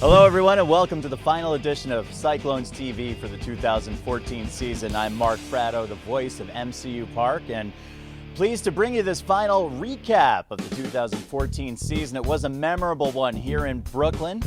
Hello everyone and welcome to the final edition of Cyclones TV for the 2014 season. I'm Mark Fratto, the voice of MCU Park, and pleased to bring you this final recap of the 2014 season. It was a memorable one here in Brooklyn.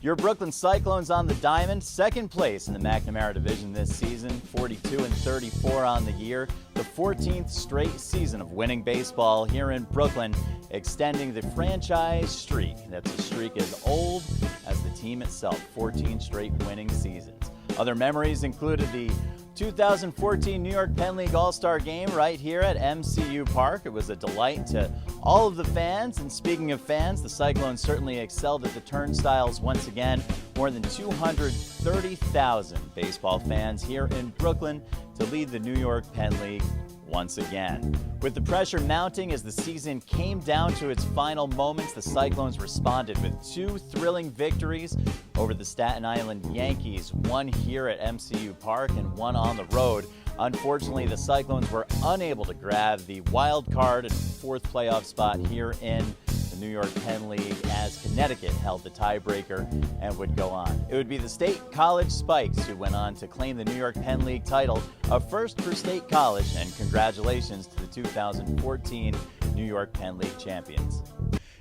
Your Brooklyn Cyclones on the diamond, second place in the McNamara division this season, 42-34 on the year. The 14th straight season of winning baseball here in Brooklyn, extending the franchise streak. That's a streak as old as the team itself, 14 straight winning seasons. Other memories included the 2014 New York Penn League All-Star Game right here at MCU Park. It was a delight to all of the fans. And speaking of fans, the Cyclones certainly excelled at the turnstiles once again. More than 230,000 baseball fans here in Brooklyn to lead the New York Penn League once again. With the pressure mounting as the season came down to its final moments, the Cyclones responded with two thrilling victories over the Staten Island Yankees, one here at MCU Park and one on the road. Unfortunately, the Cyclones were unable to grab the wild card and fourth playoff spot here in the New York Penn League as Connecticut held the tiebreaker and would go on. It would be the State College Spikes who went on to claim the New York Penn League title, a first for State College, and congratulations to the 2014 New York Penn League champions.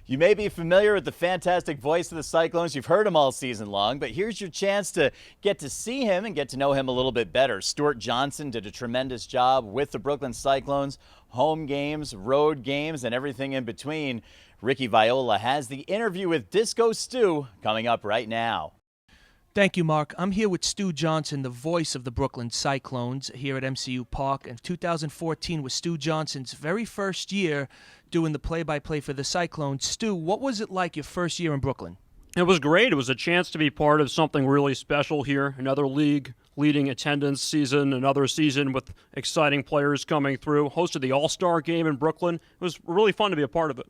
You may be familiar with the fantastic voice of the Cyclones. You've heard him all season long, but here's your chance to get to see him and get to know him a little bit better. Stu Johnson did a tremendous job with the Brooklyn Cyclones, home games, road games, and everything in between. Ricky Viola has the interview with Disco Stu coming up right now. Thank you, Mark. I'm here with Stu Johnson, the voice of the Brooklyn Cyclones here at MCU Park. And 2014 was Stu Johnson's very first year doing the play-by-play for the Cyclones. Stu, what was it like your first year in Brooklyn? It was great. It was a chance to be part of something really special here. Another league-leading attendance season, another season with exciting players coming through. Hosted the All-Star Game in Brooklyn. It was really fun to be a part of it.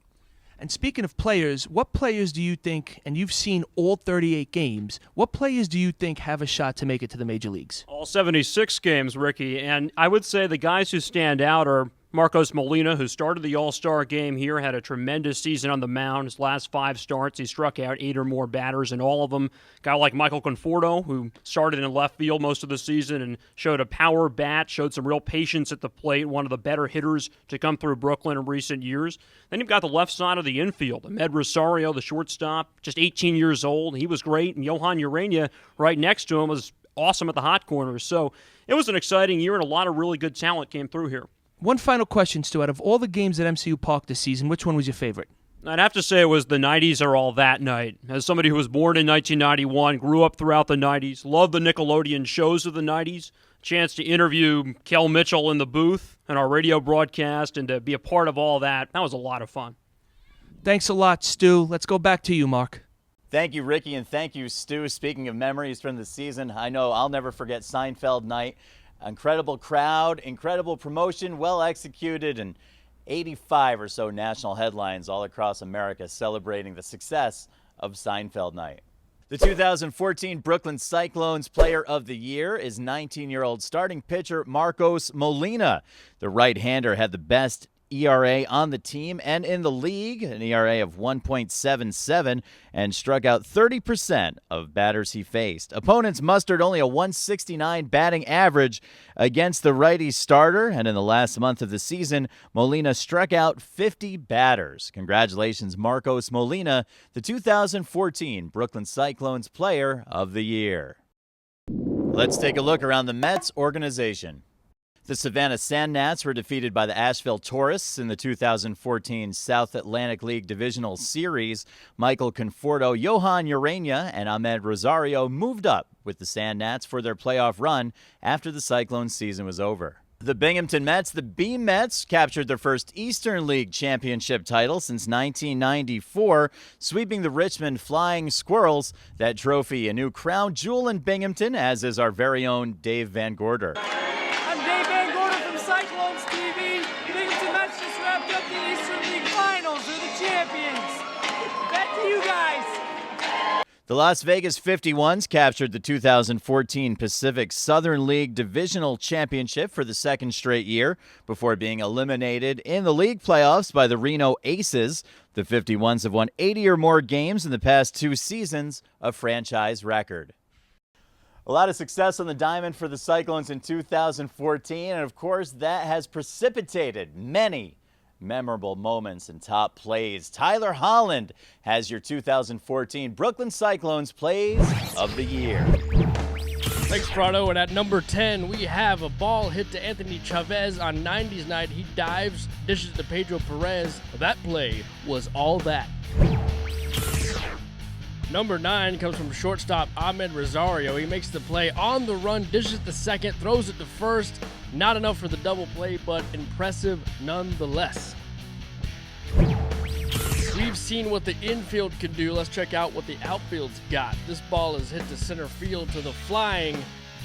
And speaking of players, what players do you think, and you've seen all 38 games, what players do you think have a shot to make it to the major leagues? All 76 games, Ricky, and I would say the guys who stand out are Marcos Molina, who started the All-Star Game here, had a tremendous season on the mound. His last 5 starts, he struck out 8 or more batters in all of them. A guy like Michael Conforto, who started in left field most of the season and showed a power bat, showed some real patience at the plate, one of the better hitters to come through Brooklyn in recent years. Then you've got the left side of the infield. Ahmed Rosario, the shortstop, just 18 years old. He was great, and Johan Urania right next to him was awesome at the hot corners. So it was an exciting year, and a lot of really good talent came through here. One final question, Stu. Out of all the games at MCU Park this season, which one was your favorite? I'd have to say it was the 90s Are All That night. As somebody who was born in 1991, grew up throughout the 90s, loved the Nickelodeon shows of the 90s, chance to interview Kel Mitchell in the booth and our radio broadcast and to be a part of all that, that was a lot of fun. Thanks a lot, Stu. Let's go back to you, Mark. Thank you, Ricky, and thank you, Stu. Speaking of memories from the season, I know I'll never forget Seinfeld night. Incredible crowd, incredible promotion, well executed, and 85 or so national headlines all across America celebrating the success of Seinfeld night. The 2014 Brooklyn Cyclones Player of the Year is 19-year-old starting pitcher Marcos Molina. The right-hander had the best ERA on the team and in the league, an ERA of 1.77, and struck out 30% of batters he faced. Opponents mustered only a 169 batting average against the righty starter, and in the last month of the season, Molina struck out 50 batters. Congratulations, Marcos Molina, the 2014 Brooklyn Cyclones Player of the Year. Let's take a look around the Mets organization. The Savannah Sand Gnats were defeated by the Asheville Tourists in the 2014 South Atlantic League Divisional Series. Michael Conforto, Johan Urania, and Ahmed Rosario moved up with the Sand Gnats for their playoff run after the Cyclones season was over. The Binghamton Mets, the B-Mets, captured their first Eastern League championship title since 1994, sweeping the Richmond Flying Squirrels. That trophy, a new crown jewel in Binghamton, as is our very own Dave Van Gorder. Cyclones TV, Binghamton Mets just wrapped up the Eastern League Finals. They're the champions. Back to you guys. The Las Vegas 51s captured the 2014 Pacific Southern League Divisional Championship for the second straight year before being eliminated in the league playoffs by the Reno Aces. The 51s have won 80 or more games in the past 2 seasons, a franchise record. A lot of success on the diamond for the Cyclones in 2014, and of course that has precipitated many memorable moments and top plays. Tyler Holland has your 2014 Brooklyn Cyclones Plays of the Year. Thanks, Prado. And at number 10, we have a ball hit to Anthony Chavez on 90s night. He dives, dishes to Pedro Perez. That play was all that. Number 9 comes from shortstop Ahmed Rosario. He makes the play on the run, dishes to second, throws it to first. Not enough for the double play, but impressive nonetheless. We've seen what the infield can do. Let's check out what the outfield's got. This ball is hit to center field to the flying,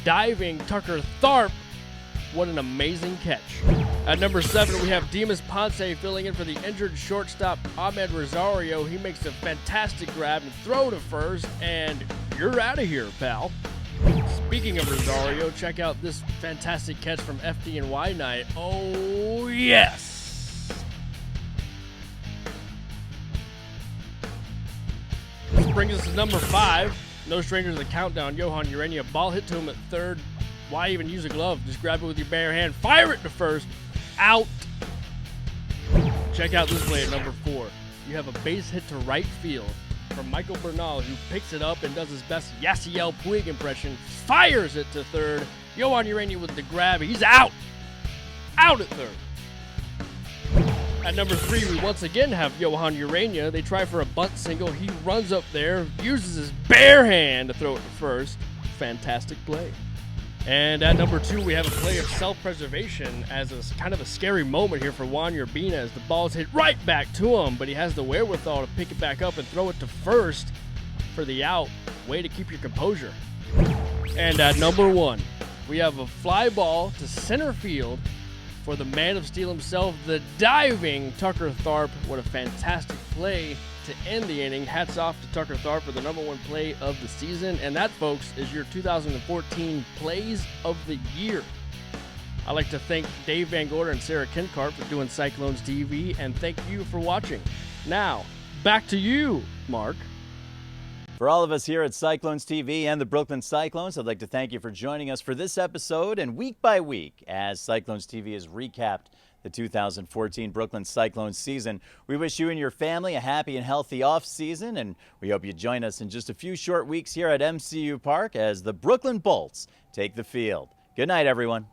diving Tucker Tharp. What an amazing catch. At number 7, we have Dimas Ponce filling in for the injured shortstop Ahmed Rosario. He makes a fantastic grab and throw to first, and you're out of here, pal. Speaking of Rosario, check out this fantastic catch from FD&Y night. Oh, yes. This brings us to number 5. No stranger to the countdown. Johan Urania. Ball hit to him at third. Why even use a glove? Just grab it with your bare hand. Fire it to first. Out. Check out this play at number 4. You have a base hit to right field from Michael Bernal, who picks it up and does his best Yasiel Puig impression. Fires it to third. Johan Urania with the grab. He's out. Out at third. At number 3, we once again have Johan Urania. They try for a bunt single. He runs up there, uses his bare hand to throw it to first. Fantastic play. And at number 2, we have a play of self-preservation as a kind of a scary moment here for Juan Urbina as the ball's hit right back to him, but he has the wherewithal to pick it back up and throw it to first for the out. Way to keep your composure. And at number 1, we have a fly ball to center field for the man of steel himself, the diving Tucker Tharp. What a fantastic play to end the inning. Hats off to Tucker Tharp for the number 1 play of the season. And that, folks, is your 2014 Plays of the Year. I'd like to thank Dave Van Gorder and Sarah Kinkart for doing Cyclones TV, and thank you for watching. Now, back to you, Mark. For all of us here at Cyclones TV and the Brooklyn Cyclones, I'd like to thank you for joining us for this episode and week by week as Cyclones TV has recapped the 2014 Brooklyn Cyclones season. We wish you and your family a happy and healthy off season, and we hope you join us in just a few short weeks here at MCU Park as the Brooklyn Bolts take the field. Good night, everyone.